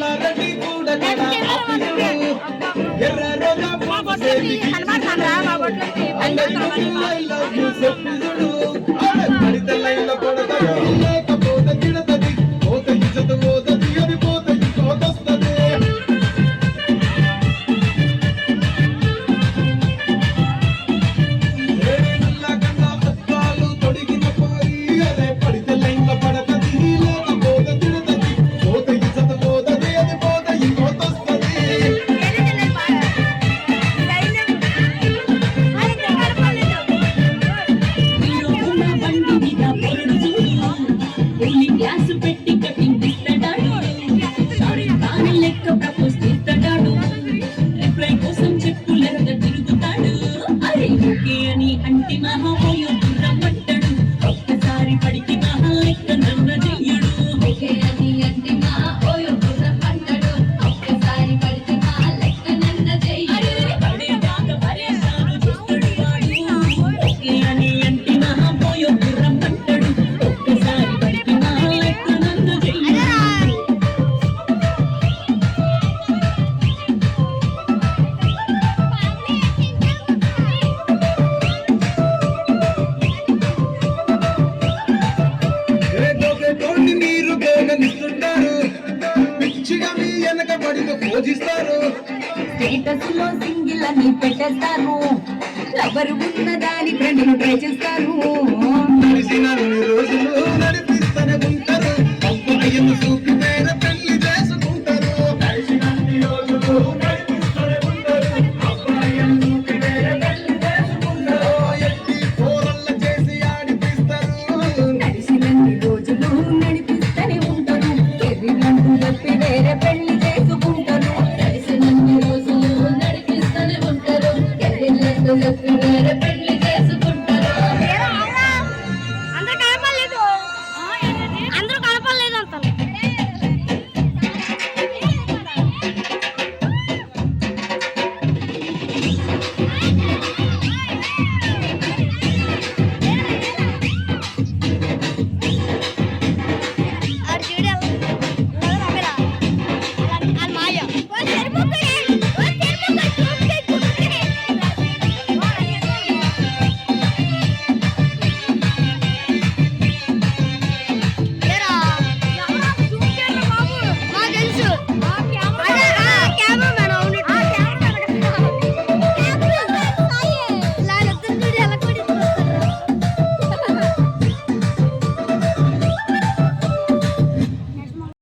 ఎల్లారెడ్డి కూడా ఎర్ర రోజా పడిత లైన్ల పడతాడు లేకపోతే తిడతది పోత ఇచ్చత పోతది అది పోత ఇంకోతొస్తది నల్లగన్నా అద్దాలు తొడిగిన పోయి అదే పడిత లైన్ల పడతది లేకపోతే తిడతది పోత ఇచ్చత పోతది అది పోత ఇంకోతొస్తది గ్లాసు పెట్టి కటింగ్ ఇస్తాడు సారీ తాను లెక్క ప్రపోజ్ చేస్తాడు రిప్లై కోసం చెప్పులెక్క తిరుగుతాడు అరే ఓకే అని అంటే మహాపోయో రమ్మంటాడు ఒక్కసారి పడికి మహా లెక్క నన్న చెయ్యడు ఓకే అని అంటే మహాపోయో రమ్మంటాడు ఒక్కసారి పడికి మహా లెక్క నన్న చెయ్యడు పడేదాకా పరేషాను చేస్తాడు వాడు ఓకే అని అంటే మహాపోయో రమ్మంటాడు ఒక్కసారి పడికి మహా లెక్క నన్న చెయ్యడు మీరు గోగనిస్తుంటారు పిచ్చిగా మీ వెనక పడితో పూజిస్తారు స్టేటస్ లో సింగిల్ అని పెట్టేస్తారు ఎవరు ఉన్నదాని ఫ్రెండ్ను ట్రై చేస్తారు కలిసిన రోజులు నడిపిస్తూనే ఉంటారు